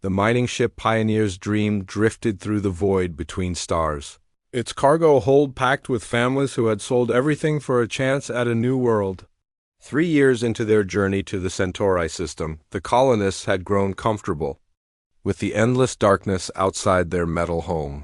The mining ship Pioneer's Dream drifted through the void between stars, its cargo hold packed with families who had sold everything for a chance at a new world. 3 years into their journey to the Centauri system, the colonists had grown comfortable with the endless darkness outside their metal home.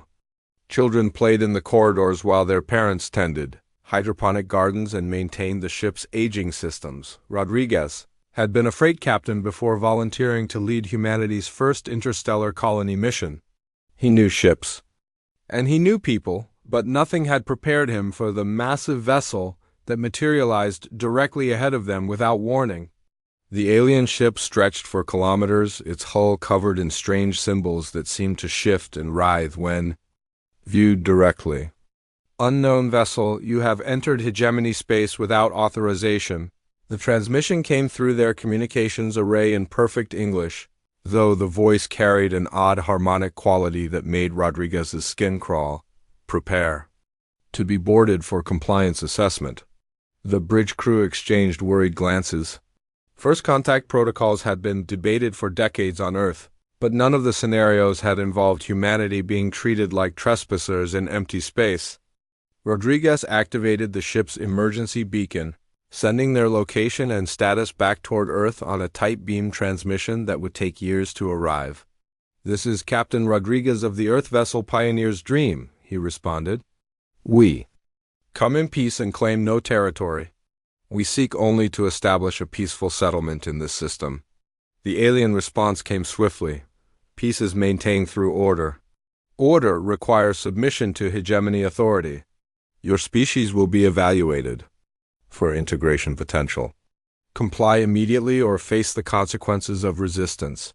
Children played in the corridors while their parents tended hydroponic gardens and maintained the ship's aging systems. Rodriguez had been a freight captain before volunteering to lead humanity's first interstellar colony mission. He knew ships, and he knew people, but nothing had prepared him for the massive vessel that materialized directly ahead of them without warning. The alien ship stretched for kilometers, its hull covered in strange symbols that seemed to shift and writhe when viewed directly. Unknown vessel, you have entered hegemony space without authorization. The transmission came through their communications array in perfect English, though the voice carried an odd harmonic quality that made Rodriguez's skin crawl. Prepare to be boarded for compliance assessment. The bridge crew exchanged worried glances. First contact protocols had been debated for decades on Earth, but none of the scenarios had involved humanity being treated like trespassers in empty space. Rodriguez activated the ship's emergency beacon, sending their location and status back toward Earth on a tight beam transmission that would take years to arrive. "This is Captain Rodriguez of the Earth vessel Pioneer's Dream," he responded. "We come in peace and claim no territory. We seek only to establish a peaceful settlement in this system." The alien response came swiftly. "Peace is maintained through order. Order requires submission to hegemony authority. Your species will be evaluated for integration potential. Comply immediately or face the consequences of resistance."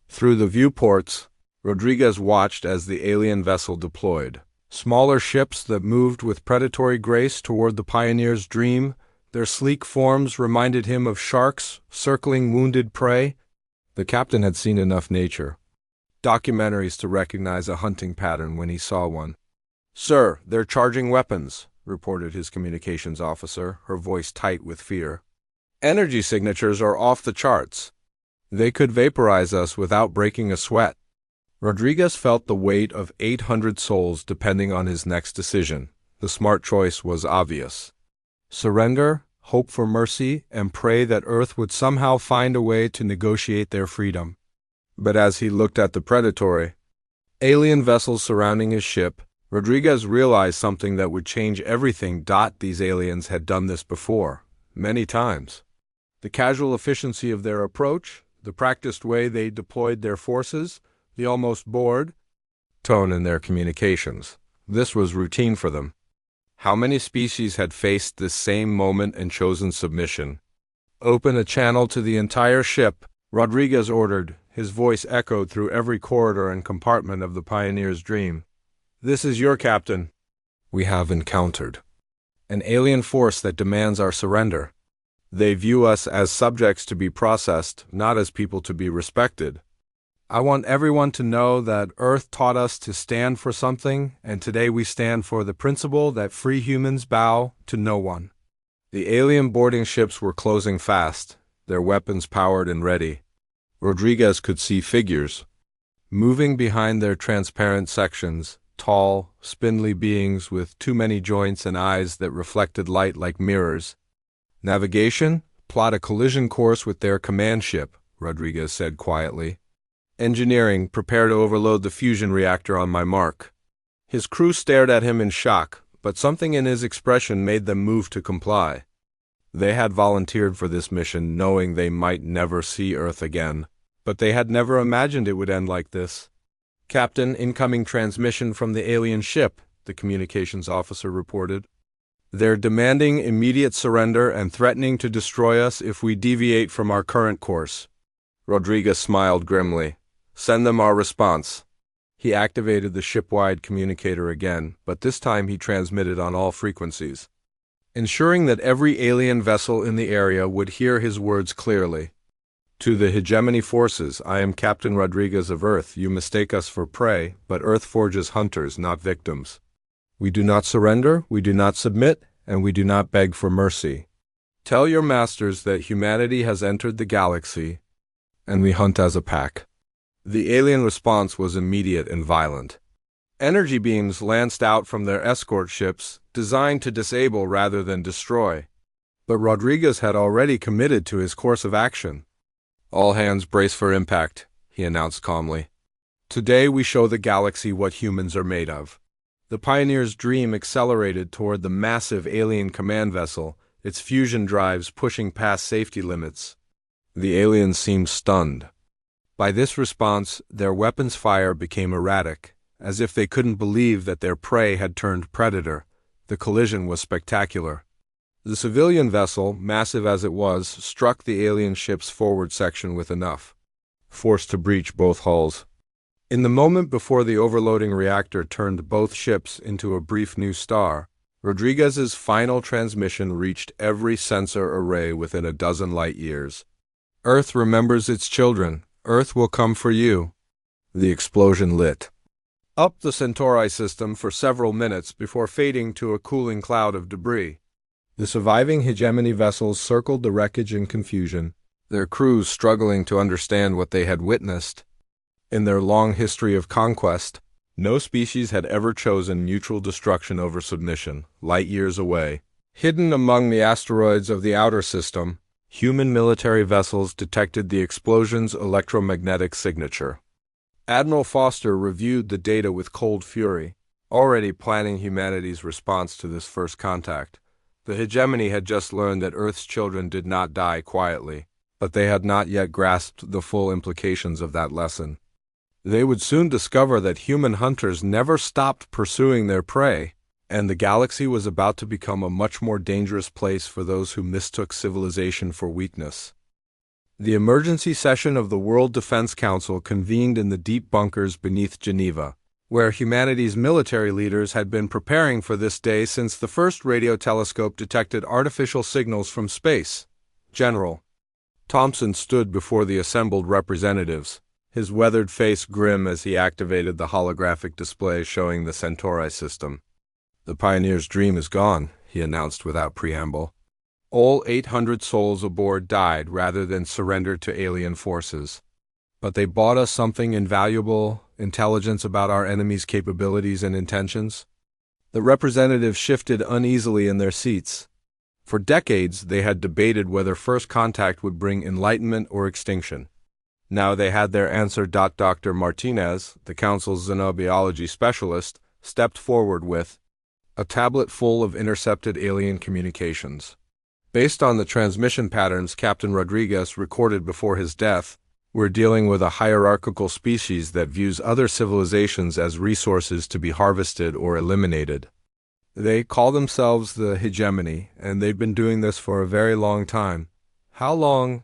Through the viewports, Rodriguez watched as the alien vessel deployed. Smaller ships that moved with predatory grace toward the Pioneer's Dream, their sleek forms reminded him of sharks circling wounded prey. The captain had seen enough nature documentaries to recognize a hunting pattern when he saw one. "Sir, they're charging weapons," reported his communications officer, her voice tight with fear. "Energy signatures are off the charts. They could vaporize us without breaking a sweat." Rodriguez felt the weight of 800 souls depending on his next decision. The smart choice was obvious. Surrender, hope for mercy, and pray that Earth would somehow find a way to negotiate their freedom. But as he looked at the predatory alien vessels surrounding his ship, Rodriguez realized something that would change everything. These aliens had done this before, many times. The casual efficiency of their approach, the practiced way they deployed their forces, the almost bored tone in their communications. This was routine for them. How many species had faced this same moment and chosen submission? "Open a channel to the entire ship," Rodriguez ordered. His voice echoed through every corridor and compartment of the Pioneer's Dream. "This is your captain. We have encountered an alien force that demands our surrender. They view us as subjects to be processed, not as people to be respected. I want everyone to know that Earth taught us to stand for something, and today we stand for the principle that free humans bow to no one." The alien boarding ships were closing fast, their weapons powered and ready. Rodriguez could see figures moving behind their transparent sections, tall, spindly beings with too many joints and eyes that reflected light like mirrors. "Navigation? Plot a collision course with their command ship," Rodriguez said quietly. "Engineering, prepare to overload the fusion reactor on my mark." His crew stared at him in shock, but something in his expression made them move to comply. They had volunteered for this mission knowing they might never see Earth again, but they had never imagined it would end like this. "Captain, incoming transmission from the alien ship," the communications officer reported. "They're demanding immediate surrender and threatening to destroy us if we deviate from our current course." Rodriguez smiled grimly. "Send them our response." He activated the ship-wide communicator again, but this time he transmitted on all frequencies, ensuring that every alien vessel in the area would hear his words clearly. "To the hegemony forces, I am Captain Rodriguez of Earth. You mistake us for prey, but Earth forges hunters, not victims. We do not surrender, we do not submit, and we do not beg for mercy. Tell your masters that humanity has entered the galaxy, and we hunt as a pack." The alien response was immediate and violent. Energy beams lanced out from their escort ships, designed to disable rather than destroy. But Rodriguez had already committed to his course of action. "All hands brace for impact," he announced calmly. "Today we show the galaxy what humans are made of." The Pioneer's dream accelerated toward the massive alien command vessel, its fusion drives pushing past safety limits. The aliens seemed stunned. By this response, their weapons fire became erratic, as if they couldn't believe that their prey had turned predator. The collision was spectacular. The civilian vessel, massive as it was, struck the alien ship's forward section with enough force to breach both hulls. In the moment before the overloading reactor turned both ships into a brief new star, Rodriguez's final transmission reached every sensor array within a dozen light years. "Earth remembers its children. Earth will come for you." The explosion lit up the Centauri system for several minutes before fading to a cooling cloud of debris. The surviving hegemony vessels circled the wreckage in confusion, their crews struggling to understand what they had witnessed. In their long history of conquest, no species had ever chosen mutual destruction over submission. Light years away, hidden among the asteroids of the outer system, human military vessels detected the explosion's electromagnetic signature. Admiral Foster reviewed the data with cold fury, already planning humanity's response to this first contact. The hegemony had just learned that Earth's children did not die quietly, but they had not yet grasped the full implications of that lesson. They would soon discover that human hunters never stopped pursuing their prey, and the galaxy was about to become a much more dangerous place for those who mistook civilization for weakness. The emergency session of the World Defense Council convened in the deep bunkers beneath Geneva, where humanity's military leaders had been preparing for this day since the first radio telescope detected artificial signals from space. General Thompson stood before the assembled representatives, his weathered face grim as he activated the holographic display showing the Centauri system. "The Pioneer's dream is gone," he announced without preamble. "All 800 souls aboard died rather than surrender to alien forces. But they bought us something invaluable, intelligence about our enemy's capabilities and intentions." The representatives shifted uneasily in their seats. For decades, they had debated whether first contact would bring enlightenment or extinction. Now they had their answer. Dr. Martinez, the Council's xenobiology specialist, stepped forward with a tablet full of intercepted alien communications. Based on the transmission patterns Captain Rodriguez recorded before his death, we're dealing with a hierarchical species that views other civilizations as resources to be harvested or eliminated. They call themselves the hegemony, and they've been doing this for a very long time. "How long?"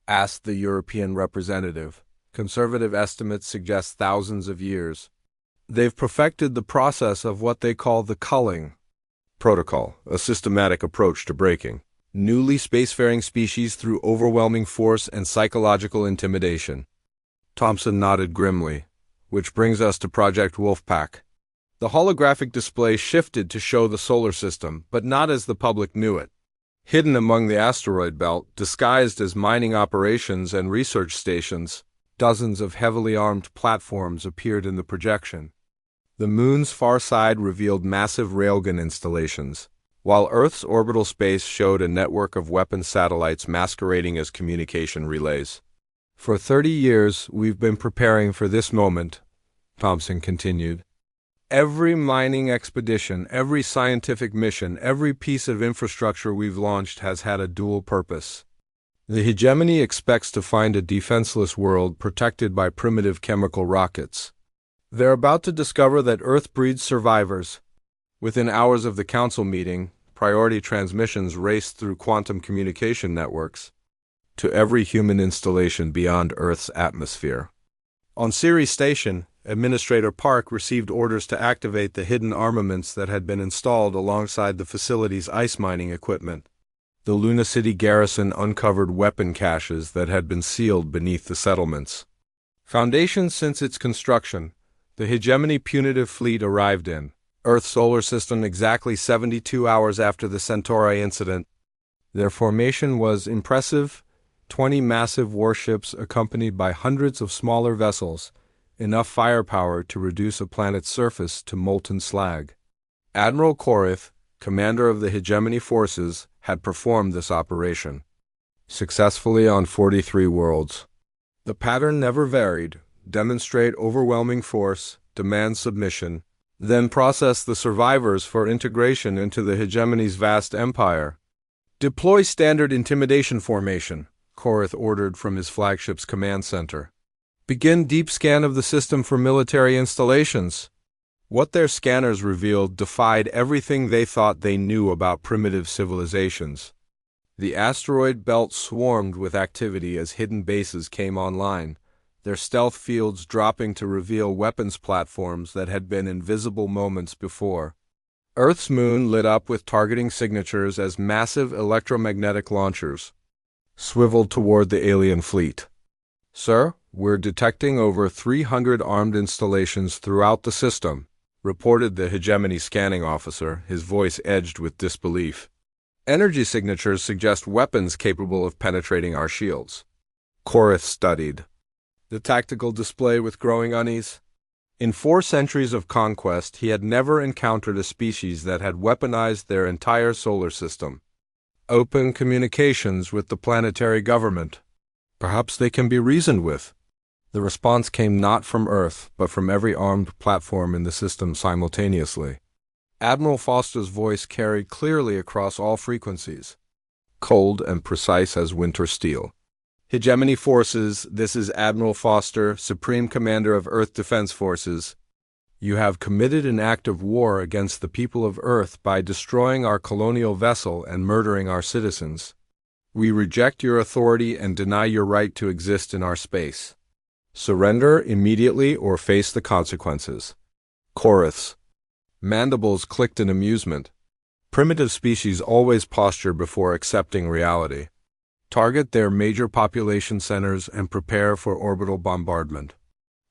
asked the European representative. "Conservative estimates suggest thousands of years. They've perfected the process of what they call the culling protocol, a systematic approach to breaking newly spacefaring species through overwhelming force and psychological intimidation." Thompson nodded grimly. "Which brings us to Project Wolfpack." The holographic display shifted to show the solar system, but not as the public knew it. Hidden among the asteroid belt, disguised as mining operations and research stations, dozens of heavily armed platforms appeared in the projection. The moon's far side revealed massive railgun installations, while Earth's orbital space showed a network of weapon satellites masquerading as communication relays. "For 30 years, we've been preparing for this moment," Thompson continued. "Every mining expedition, every scientific mission, every piece of infrastructure we've launched has had a dual purpose. The hegemony expects to find a defenseless world protected by primitive chemical rockets. They're about to discover that Earth breeds survivors." Within hours of the council meeting, priority transmissions raced through quantum communication networks to every human installation beyond Earth's atmosphere. On Ceres Station, Administrator Park received orders to activate the hidden armaments that had been installed alongside the facility's ice mining equipment. The Luna City garrison uncovered weapon caches that had been sealed beneath the settlements. Foundation since its construction, the hegemony punitive fleet arrived in Earth's solar system exactly 72 hours after the Centauri incident. Their formation was impressive, 20 massive warships accompanied by hundreds of smaller vessels, enough firepower to reduce a planet's surface to molten slag. Admiral Korith, commander of the hegemony forces, had performed this operation successfully on 43 worlds. The pattern never varied: demonstrate overwhelming force, demand submission, then process the survivors for integration into the hegemony's vast empire. Deploy standard intimidation formation, Korith ordered from his flagship's command center. Begin deep scan of the system for military installations. What their scanners revealed defied everything they thought they knew about primitive civilizations. The asteroid belt swarmed with activity as hidden bases came online, their stealth fields dropping to reveal weapons platforms that had been invisible moments before. Earth's moon lit up with targeting signatures as massive electromagnetic launchers swiveled toward the alien fleet. "Sir, we're detecting over 300 armed installations throughout the system," reported the hegemony scanning officer, his voice edged with disbelief. "Energy signatures suggest weapons capable of penetrating our shields." Korith studied the tactical display with growing unease. In 4 centuries of conquest, he had never encountered a species that had weaponized their entire solar system. Open communications with the planetary government. Perhaps they can be reasoned with. The response came not from Earth, but from every armed platform in the system simultaneously. Admiral Foster's voice carried clearly across all frequencies, cold and precise as winter steel. "Hegemony forces, this is Admiral Foster, Supreme Commander of Earth Defense Forces. You have committed an act of war against the people of Earth by destroying our colonial vessel and murdering our citizens. We reject your authority and deny your right to exist in our space. Surrender immediately or face the consequences." Korith's mandibles clicked in amusement. Primitive species always posture before accepting reality. Target their major population centers and prepare for orbital bombardment.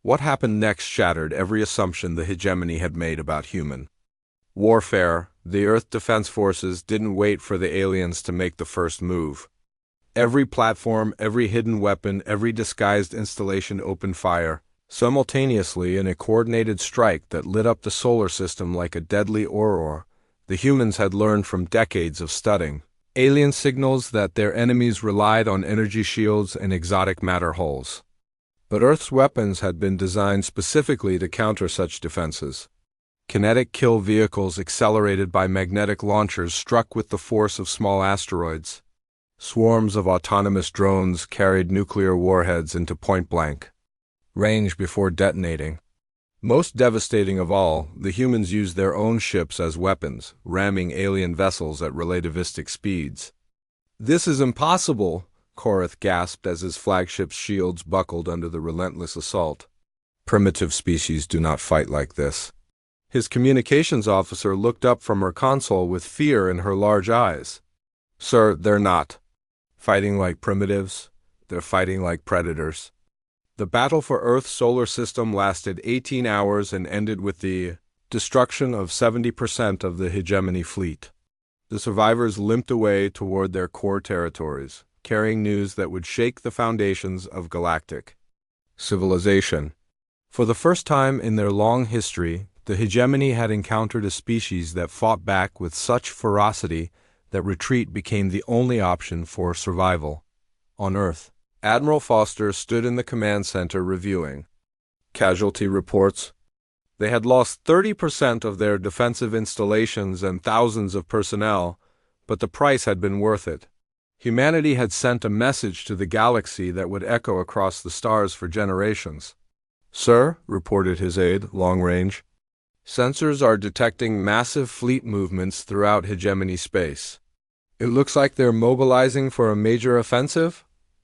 What happened next shattered every assumption the hegemony had made about human warfare. The Earth Defense Forces didn't wait for the aliens to make the first move. Every platform, every hidden weapon, every disguised installation opened fire, simultaneously in a coordinated strike that lit up the solar system like a deadly aurora. The humans had learned from decades of studying alien signals that their enemies relied on energy shields and exotic matter holes. But Earth's weapons had been designed specifically to counter such defenses. Kinetic kill vehicles accelerated by magnetic launchers struck with the force of small asteroids. Swarms of autonomous drones carried nuclear warheads into point-blank range before detonating. Most devastating of all, the humans used their own ships as weapons, ramming alien vessels at relativistic speeds. "This is impossible," Korith gasped as his flagship's shields buckled under the relentless assault. "Primitive species do not fight like this." His communications officer looked up from her console with fear in her large eyes. "Sir, they're not fighting like primitives. They're fighting like predators." The battle for Earth's solar system lasted 18 hours and ended with the destruction of 70% of the hegemony fleet. The survivors limped away toward their core territories, carrying news that would shake the foundations of galactic civilization. For the first time in their long history, the hegemony had encountered a species that fought back with such ferocity that retreat became the only option for survival. On Earth, Admiral Foster stood in the command center reviewing casualty reports. They had lost 30% of their defensive installations and thousands of personnel, but the price had been worth it. Humanity had sent a message to the galaxy that would echo across the stars for generations. "Sir," reported his aide, long range, "sensors are detecting massive fleet movements throughout hegemony space. It looks like they're mobilizing for a major offensive?"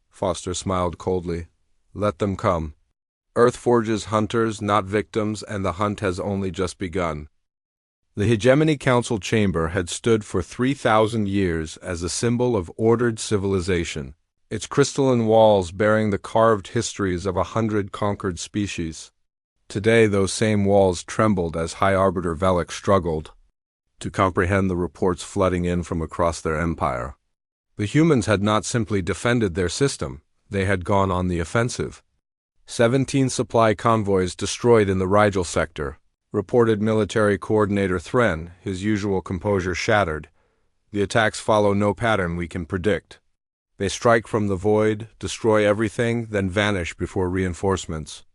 Foster smiled coldly. "Let them come. Earth forges hunters, not victims, and the hunt has only just begun." The Hegemony Council chamber had stood for 3,000 years as a symbol of ordered civilization, its crystalline walls bearing the carved histories of 100 conquered species. Today those same walls trembled as High Arbiter Velek struggled to comprehend the reports flooding in from across their empire. The humans had not simply defended their system, they had gone on the offensive. 17 supply convoys destroyed in the Rigel sector, reported military coordinator Thren, his usual composure shattered. The attacks follow no pattern we can predict. They strike from the void, destroy everything, then vanish before reinforcements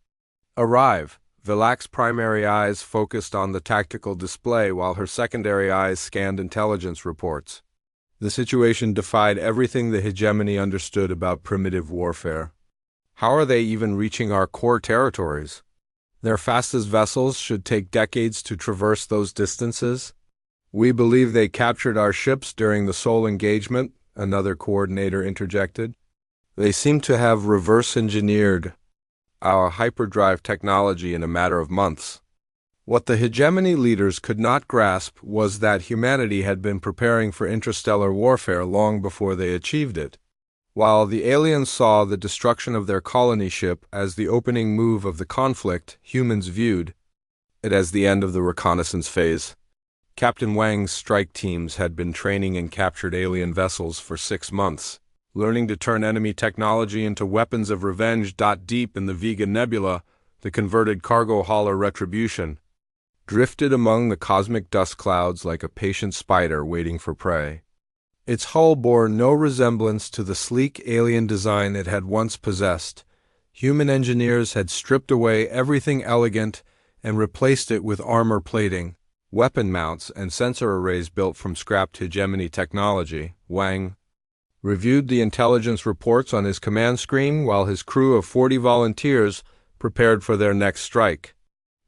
arrive. Vilac's primary eyes focused on the tactical display while her secondary eyes scanned intelligence reports. The situation defied everything the hegemony understood about primitive warfare. How are they even reaching our core territories? Their fastest vessels should take decades to traverse those distances. We believe they captured our ships during the Sol engagement, another coordinator interjected. They seem to have reverse-engineered our hyperdrive technology in a matter of months. What the hegemony leaders could not grasp was that humanity had been preparing for interstellar warfare long before they achieved it. While the aliens saw the destruction of their colony ship as the opening move of the conflict, humans viewed it as the end of the reconnaissance phase. Captain Wang's strike teams had been training and captured alien vessels for 6 months, learning to turn enemy technology into weapons of revenge. Deep in the Vega Nebula, the converted cargo hauler Retribution drifted among the cosmic dust clouds like a patient spider waiting for prey. Its hull bore no resemblance to the sleek alien design it had once possessed. Human engineers had stripped away everything elegant and replaced it with armor plating, weapon mounts, and sensor arrays built from scrapped hegemony technology. Wang reviewed the intelligence reports on his command screen while his crew of 40 volunteers prepared for their next strike.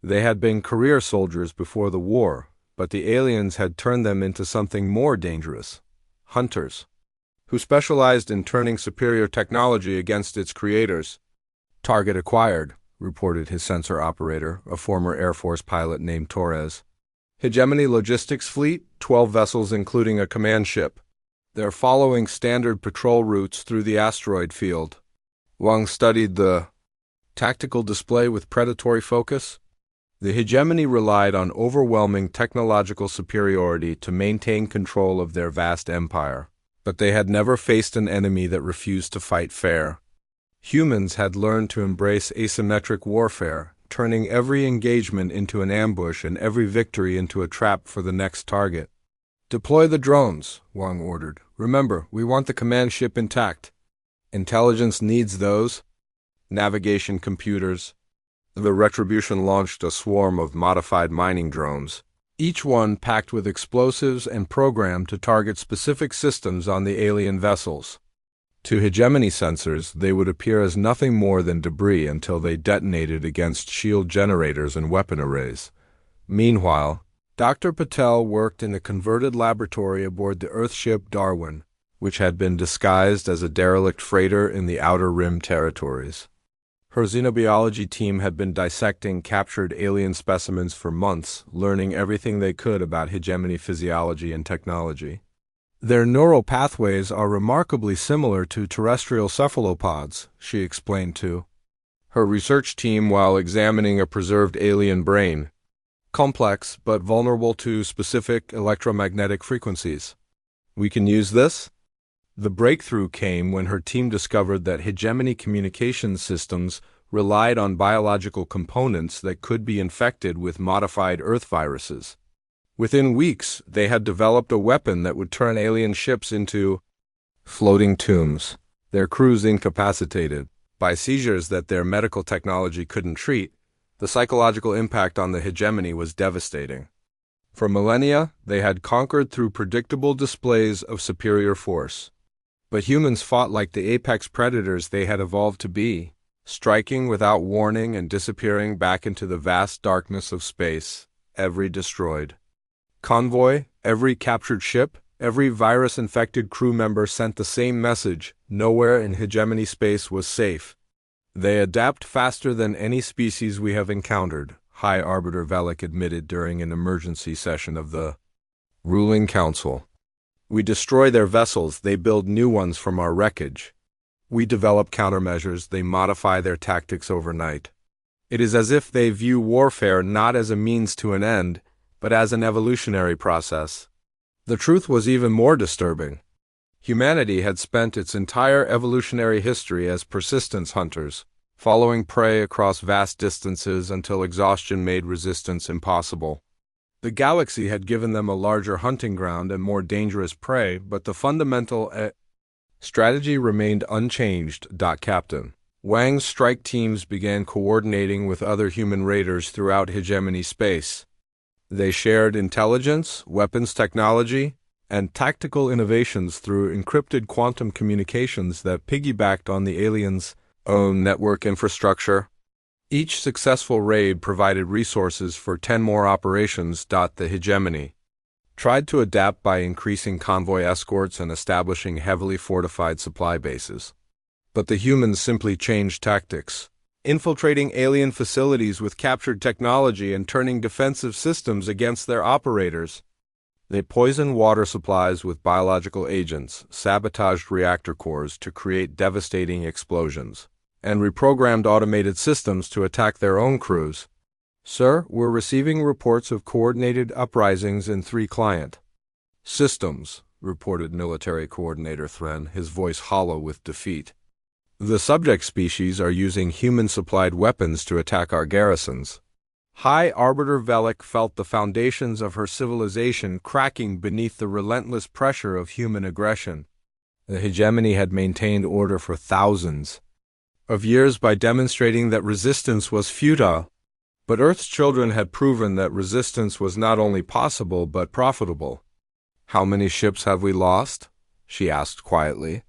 They had been career soldiers before the war, but the aliens had turned them into something more dangerous. Hunters, who specialized in turning superior technology against its creators. Target acquired, reported his sensor operator, a former Air Force pilot named Torres. Hegemony Logistics Fleet, 12 vessels including a command ship. They're following standard patrol routes through the asteroid field. Wang studied the tactical display with predatory focus. The hegemony relied on overwhelming technological superiority to maintain control of their vast empire, but they had never faced an enemy that refused to fight fair. Humans had learned to embrace asymmetric warfare, turning every engagement into an ambush and every victory into a trap for the next target. Deploy the drones, Wang ordered. Remember, we want the command ship intact. Intelligence needs those. Navigation computers. The Retribution launched a swarm of modified mining drones, each one packed with explosives and programmed to target specific systems on the alien vessels. To hegemony sensors, they would appear as nothing more than debris until they detonated against shield generators and weapon arrays. Meanwhile, Dr. Patel worked in a converted laboratory aboard the Earthship Darwin, which had been disguised as a derelict freighter in the Outer Rim territories. Her xenobiology team had been dissecting captured alien specimens for months, learning everything they could about hegemony physiology and technology. Their neural pathways are remarkably similar to terrestrial cephalopods, she explained to her research team while examining a preserved alien brain. Complex, but vulnerable to specific electromagnetic frequencies. We can use this? The breakthrough came when her team discovered that hegemony communication systems relied on biological components that could be infected with modified Earth viruses. Within weeks, they had developed a weapon that would turn alien ships into floating tombs, their crews incapacitated by seizures that their medical technology couldn't treat. The psychological impact on the hegemony was devastating. For millennia, they had conquered through predictable displays of superior force. But humans fought like the apex predators they had evolved to be, striking without warning and disappearing back into the vast darkness of space, every destroyed convoy, every captured ship, every virus-infected crew member sent the same message: nowhere in hegemony space was safe. They adapt faster than any species we have encountered, High Arbiter Velik admitted during an emergency session of the ruling council. We destroy their vessels, they build new ones from our wreckage. We develop countermeasures, they modify their tactics overnight. It is as if they view warfare not as a means to an end, but as an evolutionary process. The truth was even more disturbing. Humanity had spent its entire evolutionary history as persistence hunters, following prey across vast distances until exhaustion made resistance impossible. The galaxy had given them a larger hunting ground and more dangerous prey, but the fundamental strategy remained unchanged. Captain Wang's strike teams began coordinating with other human raiders throughout hegemony space. They shared intelligence, weapons technology, and tactical innovations through encrypted quantum communications that piggybacked on the aliens' own network infrastructure. Each successful raid provided resources for 10 more operations. The hegemony tried to adapt by increasing convoy escorts and establishing heavily fortified supply bases. But the humans simply changed tactics, infiltrating alien facilities with captured technology and turning defensive systems against their operators. They poisoned water supplies with biological agents, sabotaged reactor cores to create devastating explosions, and reprogrammed automated systems to attack their own crews. Sir, we're receiving reports of coordinated uprisings in 3 client systems, reported Military Coordinator Thren, his voice hollow with defeat. The subject species are using human-supplied weapons to attack our garrisons. High Arbiter Velik felt the foundations of her civilization cracking beneath the relentless pressure of human aggression. The hegemony had maintained order for thousands of years by demonstrating that resistance was futile. But Earth's children had proven that resistance was not only possible but profitable. "How many ships have we lost?" she asked quietly.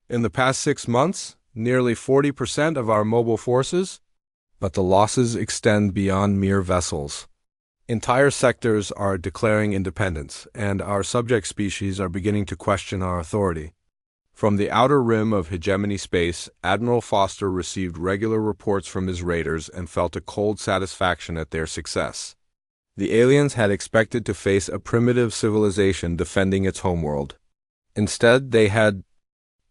"In the past 6 months, nearly 40% of our mobile forces." But the losses extend beyond mere vessels. Entire sectors are declaring independence, and our subject species are beginning to question our authority. From the outer rim of hegemony space, Admiral Foster received regular reports from his raiders and felt a cold satisfaction at their success. The aliens had expected to face a primitive civilization defending its homeworld. Instead, they had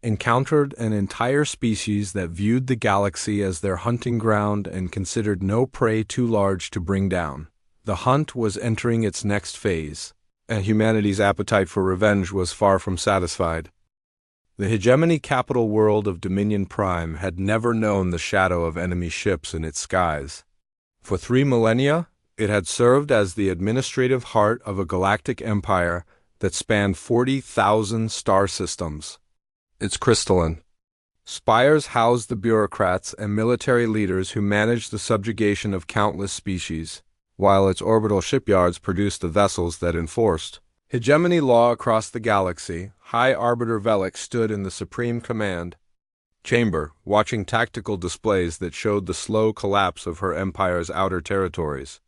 encountered an entire species that viewed the galaxy as their hunting ground and considered no prey too large to bring down. The hunt was entering its next phase, and humanity's appetite for revenge was far from satisfied. The hegemony capital world of Dominion Prime had never known the shadow of enemy ships in its skies. For 3 millennia, it had served as the administrative heart of a galactic empire that spanned 40,000 star systems. Its crystalline spires housed the bureaucrats and military leaders who managed the subjugation of countless species, while its orbital shipyards produced the vessels that enforced hegemony law across the galaxy. High Arbiter Velik stood in the Supreme Command chamber, watching tactical displays that showed the slow collapse of her empire's outer territories.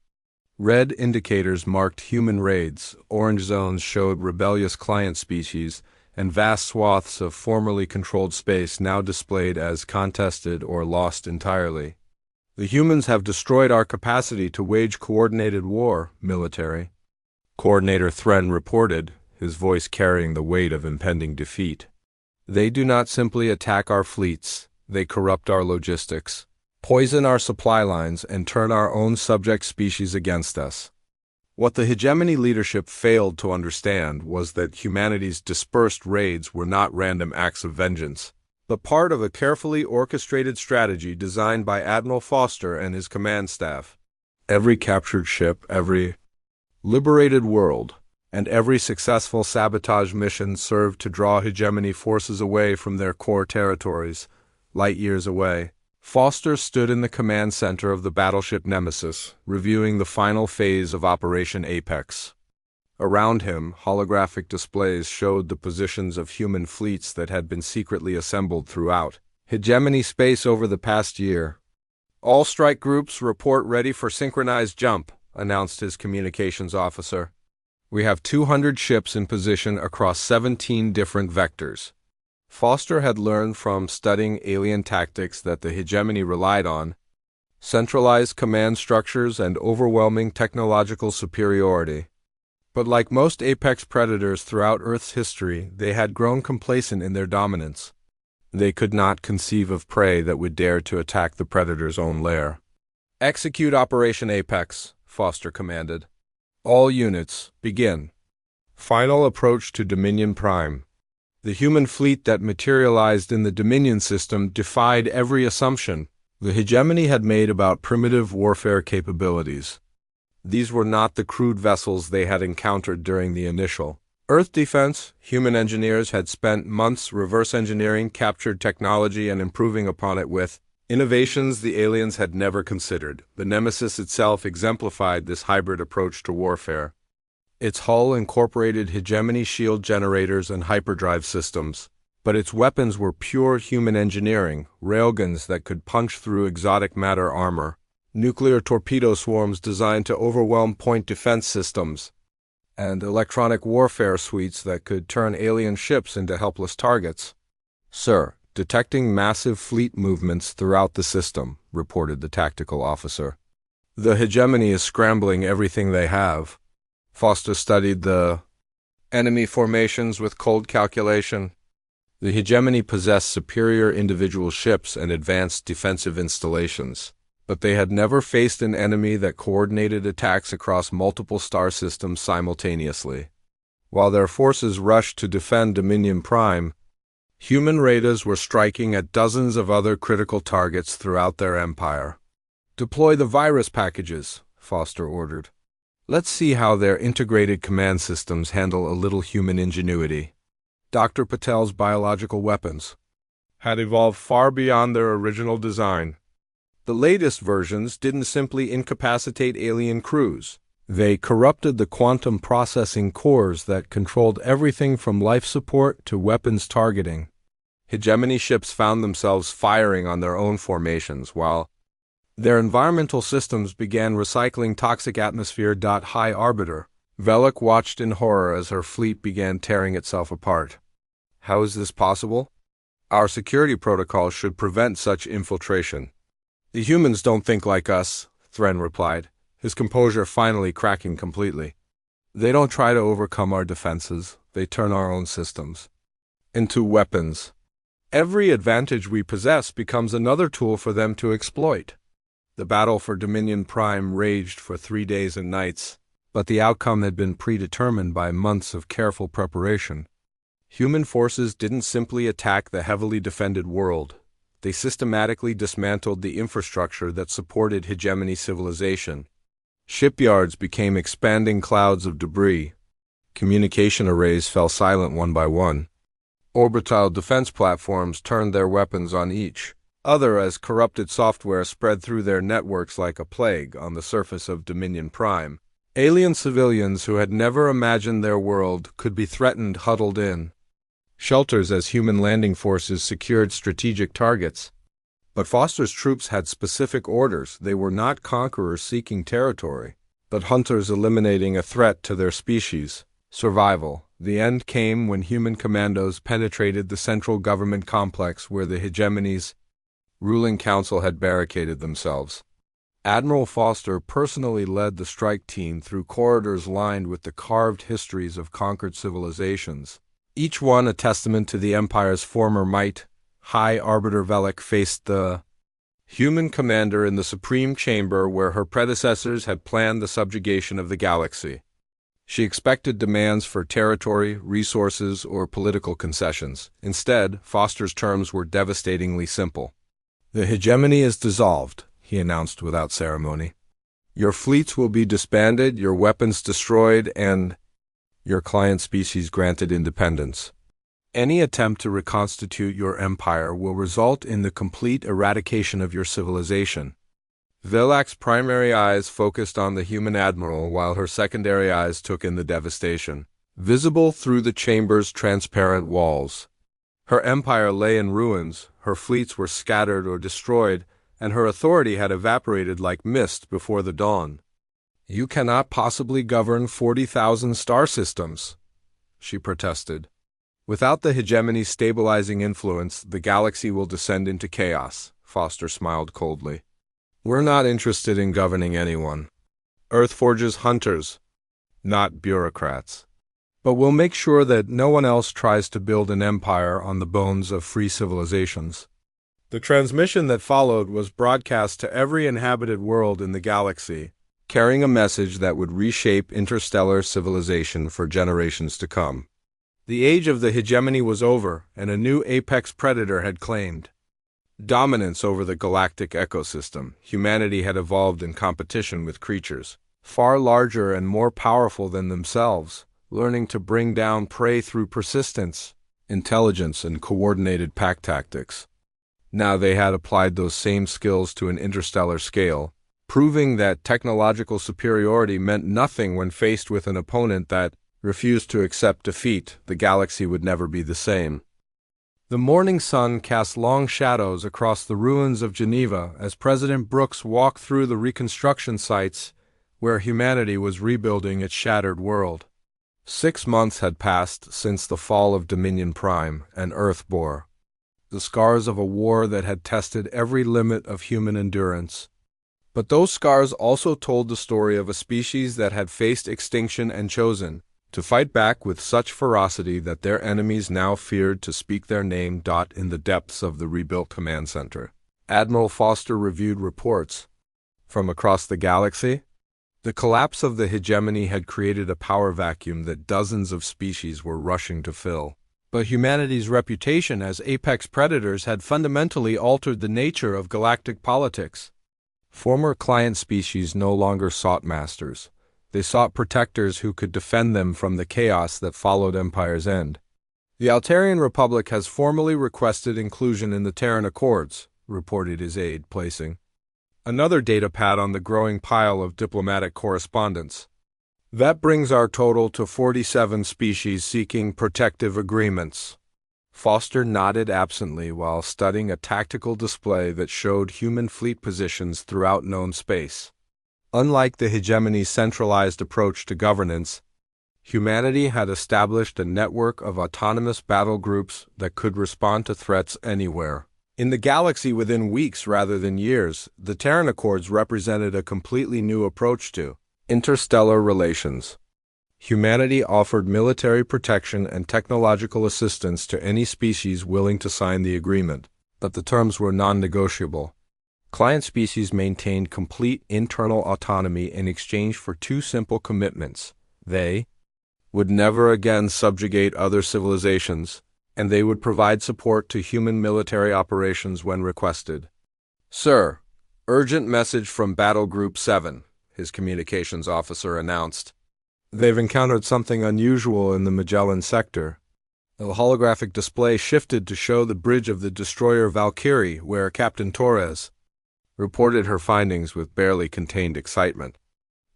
Red indicators marked human raids, orange zones showed rebellious client species, and vast swaths of formerly controlled space now displayed as contested or lost entirely. "The humans have destroyed our capacity to wage coordinated war, Military Coordinator Thren reported, his voice carrying the weight of impending defeat. "They do not simply attack our fleets, they corrupt our logistics, poison our supply lines, and turn our own subject species against us." What the hegemony leadership failed to understand was that humanity's dispersed raids were not random acts of vengeance, but part of a carefully orchestrated strategy designed by Admiral Foster and his command staff. Every captured ship, every liberated world, and every successful sabotage mission served to draw hegemony forces away from their core territories, light years away. Foster stood in the command center of the battleship Nemesis, reviewing the final phase of Operation Apex. Around him, holographic displays showed the positions of human fleets that had been secretly assembled throughout hegemony space over the past year. "All strike groups report ready for synchronized jump," announced his communications officer. "We have 200 ships in position across 17 different vectors." Foster had learned from studying alien tactics that the hegemony relied on centralized command structures and overwhelming technological superiority. But like most apex predators throughout Earth's history, they had grown complacent in their dominance. They could not conceive of prey that would dare to attack the predator's own lair. "Execute Operation Apex," Foster commanded. "All units, begin. Final approach to Dominion Prime. The human fleet that materialized in the Dominion system defied every assumption the hegemony had made about primitive warfare capabilities. These were not the crude vessels they had encountered during the initial Earth defense. Human engineers had spent months reverse engineering captured technology and improving upon it with innovations the aliens had never considered. The Nemesis itself exemplified this hybrid approach to warfare. Its hull incorporated hegemony shield generators and hyperdrive systems, but its weapons were pure human engineering, railguns that could punch through exotic matter armor, nuclear torpedo swarms designed to overwhelm point defense systems, and electronic warfare suites that could turn alien ships into helpless targets. "Sir, detecting massive fleet movements throughout the system," reported the tactical officer. "The hegemony is scrambling everything they have." Foster studied the enemy formations with cold calculation. The hegemony possessed superior individual ships and advanced defensive installations, but they had never faced an enemy that coordinated attacks across multiple star systems simultaneously. While their forces rushed to defend Dominion Prime, human raiders were striking at dozens of other critical targets throughout their empire. "Deploy the virus packages," Foster ordered. "Let's see how their integrated command systems handle a little human ingenuity." Dr. Patel's biological weapons had evolved far beyond their original design. The latest versions didn't simply incapacitate alien crews. They corrupted the quantum processing cores that controlled everything from life support to weapons targeting. Hegemony ships found themselves firing on their own formations, while their environmental systems began recycling toxic atmosphere. High Arbiter Velek watched in horror as her fleet began tearing itself apart. "How is this possible? Our security protocols should prevent such infiltration." "The humans don't think like us," Thren replied, his composure finally cracking completely. "They don't try to overcome our defenses. They turn our own systems into weapons. Every advantage we possess becomes another tool for them to exploit." The battle for Dominion Prime raged for 3 days and nights, but the outcome had been predetermined by months of careful preparation. Human forces didn't simply attack the heavily defended world. They systematically dismantled the infrastructure that supported hegemony civilization. Shipyards became expanding clouds of debris. Communication arrays fell silent one by one. Orbital defense platforms turned their weapons on each other as corrupted software spread through their networks like a plague on the surface of Dominion Prime. Alien civilians who had never imagined their world could be threatened huddled in shelters as human landing forces secured strategic targets. But Foster's troops had specific orders. They were not conquerors seeking territory, but hunters eliminating a threat to their species. Survival. The end came when human commandos penetrated the central government complex where the hegemony's ruling council had barricaded themselves. Admiral Foster personally led the strike team through corridors lined with the carved histories of conquered civilizations, each one a testament to the Empire's former might. High Arbiter Velek faced the human commander in the Supreme Chamber where her predecessors had planned the subjugation of the galaxy. She expected demands for territory, resources, or political concessions. Instead, Foster's terms were devastatingly simple. "The hegemony is dissolved," he announced without ceremony. "Your fleets will be disbanded, your weapons destroyed, and your client species granted independence. Any attempt to reconstitute your empire will result in the complete eradication of your civilization." Velak's primary eyes focused on the human admiral while her secondary eyes took in the devastation, visible through the chamber's transparent walls. Her empire lay in ruins, her fleets were scattered or destroyed, and her authority had evaporated like mist before the dawn. "You cannot possibly govern 40,000 star systems," she protested. "Without the hegemony's stabilizing influence, the galaxy will descend into chaos," Foster smiled coldly. "We're not interested in governing anyone. Earth forges hunters, not bureaucrats. But we'll make sure that no one else tries to build an empire on the bones of free civilizations." The transmission that followed was broadcast to every inhabited world in the galaxy, carrying a message that would reshape interstellar civilization for generations to come. The age of the hegemony was over, and a new apex predator had claimed dominance over the galactic ecosystem. Humanity had evolved in competition with creatures far larger and more powerful than themselves, learning to bring down prey through persistence, intelligence, and coordinated pack tactics. Now they had applied those same skills to an interstellar scale, proving that technological superiority meant nothing when faced with an opponent that refused to accept defeat. The galaxy would never be the same. The morning sun cast long shadows across the ruins of Geneva as President Brooks walked through the reconstruction sites where humanity was rebuilding its shattered world. 6 months had passed since the fall of Dominion Prime, and Earth bore the scars of a war that had tested every limit of human endurance. But those scars also told the story of a species that had faced extinction and chosen to fight back with such ferocity that their enemies now feared to speak their name. In the depths of the rebuilt command center, Admiral Foster reviewed reports from across the galaxy. The collapse of the hegemony had created a power vacuum that dozens of species were rushing to fill. But humanity's reputation as apex predators had fundamentally altered the nature of galactic politics. Former client species no longer sought masters. They sought protectors who could defend them from the chaos that followed Empire's end. The Altarian Republic has formally requested inclusion in the Terran Accords, reported his aide, placing another data pad on the growing pile of diplomatic correspondence. That brings our total to 47 species seeking protective agreements. Foster nodded absently while studying a tactical display that showed human fleet positions throughout known space. Unlike the hegemony's centralized approach to governance, humanity had established a network of autonomous battle groups that could respond to threats anywhere in the galaxy within weeks rather than years. The Terran Accords represented a completely new approach to interstellar relations. Humanity offered military protection and technological assistance to any species willing to sign the agreement, but the terms were non-negotiable. Client species maintained complete internal autonomy in exchange for 2 simple commitments. They would never again subjugate other civilizations, and they would provide support to human military operations when requested. "Sir, urgent message from Battle Group 7, his communications officer announced. They've encountered something unusual in the Magellan sector. The holographic display shifted to show the bridge of the destroyer Valkyrie, where Captain Torres reported her findings with barely contained excitement.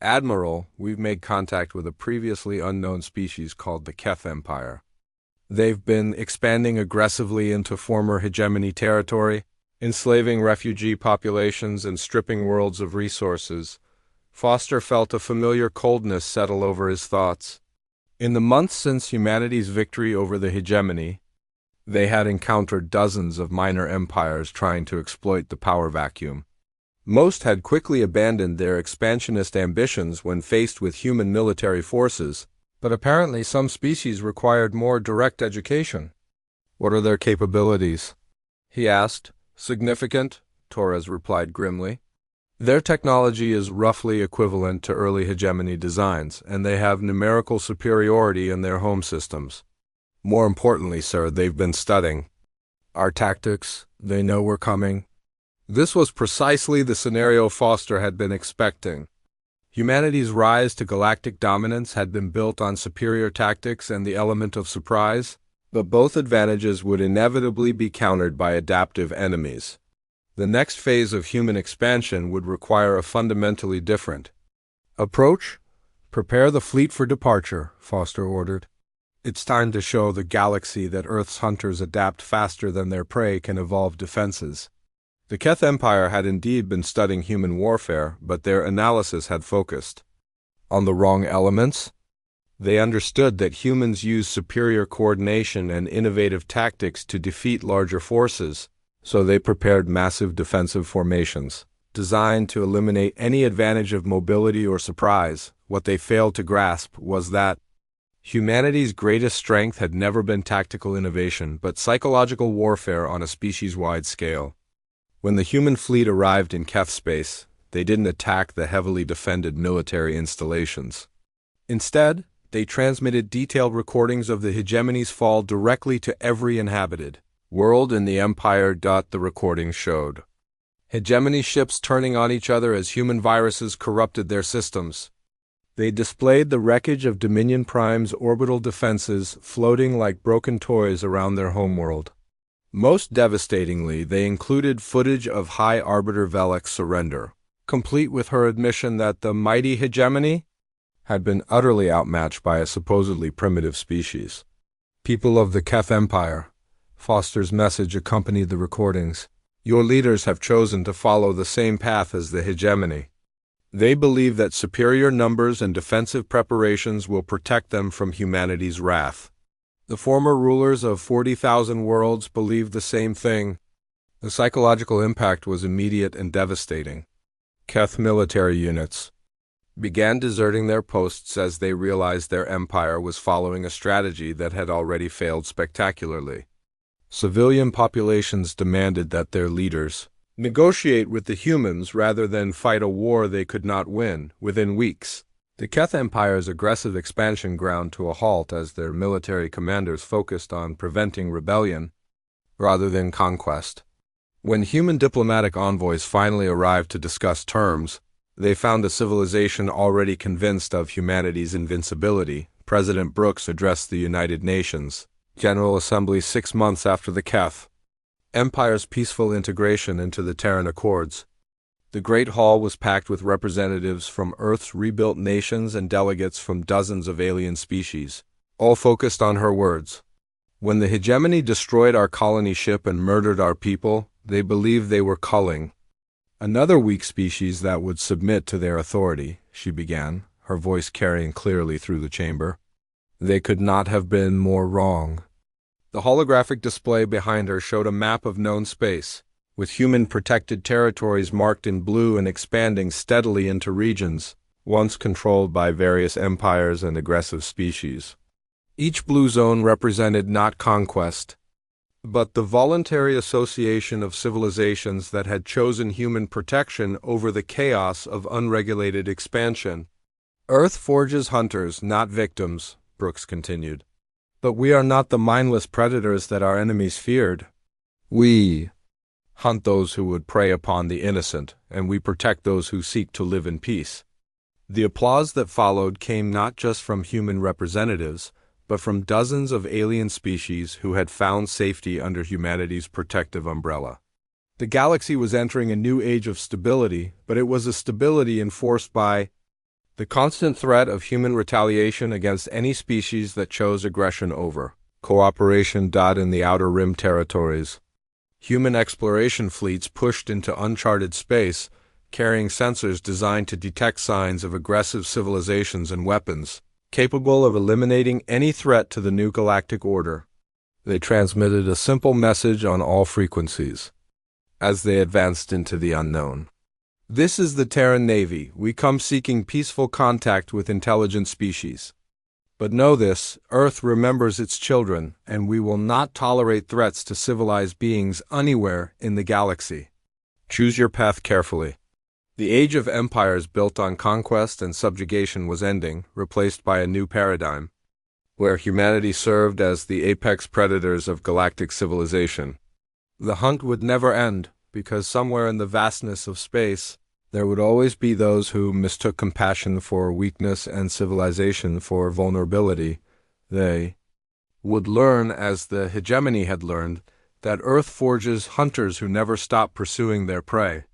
"Admiral, we've made contact with a previously unknown species called the Keth Empire. They've been expanding aggressively into former hegemony territory, enslaving refugee populations and stripping worlds of resources." Foster felt a familiar coldness settle over his thoughts. In the months since humanity's victory over the hegemony, they had encountered dozens of minor empires trying to exploit the power vacuum. Most had quickly abandoned their expansionist ambitions when faced with human military forces, but apparently some species required more direct education. "What are their capabilities?" he asked. "Significant," Torres replied grimly. "Their technology is roughly equivalent to early hegemony designs, and they have numerical superiority in their home systems. More importantly, sir, they've been studying our tactics. They know we're coming." This was precisely the scenario Foster had been expecting. Humanity's rise to galactic dominance had been built on superior tactics and the element of surprise, but both advantages would inevitably be countered by adaptive enemies. The next phase of human expansion would require a fundamentally different approach. "Prepare the fleet for departure," Foster ordered. "It's time to show the galaxy that Earth's hunters adapt faster than their prey can evolve defenses." The Keth Empire had indeed been studying human warfare, but their analysis had focused on the wrong elements. They understood that humans use superior coordination and innovative tactics to defeat larger forces, so they prepared massive defensive formations, designed to eliminate any advantage of mobility or surprise. What they failed to grasp was that humanity's greatest strength had never been tactical innovation, but psychological warfare on a species-wide scale. When the human fleet arrived in Keth space, they didn't attack the heavily defended military installations. Instead, They transmitted detailed recordings of the hegemony's fall directly to every inhabited world in the empire. The recordings showed hegemony ships turning on each other as human viruses corrupted their systems. They displayed the wreckage of Dominion Prime's orbital defenses floating like broken toys around their homeworld. Most devastatingly, they included footage of High Arbiter Velek's surrender, complete with her admission that the mighty hegemony had been utterly outmatched by a supposedly primitive species. People of the Keth Empire, Foster's message accompanied the recordings. Your leaders have chosen to follow the same path as the hegemony. They believe that superior numbers and defensive preparations will protect them from humanity's wrath. The former rulers of 40,000 worlds believed the same thing. The psychological impact was immediate and devastating. Keth military units began deserting their posts as they realized their empire was following a strategy that had already failed spectacularly. Civilian populations demanded that their leaders negotiate with the humans rather than fight a war they could not win within weeks. The Keth Empire's aggressive expansion ground to a halt as their military commanders focused on preventing rebellion rather than conquest. When human diplomatic envoys finally arrived to discuss terms, they found a civilization already convinced of humanity's invincibility. President Brooks addressed the United Nations General Assembly 6 months after the Keth Empire's peaceful integration into the Terran Accords. The Great Hall was packed with representatives from Earth's rebuilt nations and delegates from dozens of alien species, all focused on her words. When the hegemony destroyed our colony ship and murdered our people, they believed they were culling another weak species that would submit to their authority, she began, her voice carrying clearly through the chamber. They could not have been more wrong. The holographic display behind her showed a map of known space, with human-protected territories marked in blue and expanding steadily into regions once controlled by various empires and aggressive species. Each blue zone represented not conquest, but the voluntary association of civilizations that had chosen human protection over the chaos of unregulated expansion. Earth forges hunters, not victims, Brooks continued. But we are not the mindless predators that our enemies feared. We hunt those who would prey upon the innocent, and we protect those who seek to live in peace. The applause that followed came not just from human representatives, but from dozens of alien species who had found safety under humanity's protective umbrella. The galaxy was entering a new age of stability, but it was a stability enforced by the constant threat of human retaliation against any species that chose aggression over cooperation. In the Outer Rim territories, human exploration fleets pushed into uncharted space, carrying sensors designed to detect signs of aggressive civilizations and weapons, capable of eliminating any threat to the new galactic order. They transmitted a simple message on all frequencies as they advanced into the unknown. This is the Terran Navy. We come seeking peaceful contact with intelligent species. But know this, Earth remembers its children, and we will not tolerate threats to civilized beings anywhere in the galaxy. Choose your path carefully. The age of empires built on conquest and subjugation was ending, replaced by a new paradigm, where humanity served as the apex predators of galactic civilization. The hunt would never end, because somewhere in the vastness of space, there would always be those who mistook compassion for weakness and civilization for vulnerability. They would learn, as the hegemony had learned, that Earth forges hunters who never stop pursuing their prey.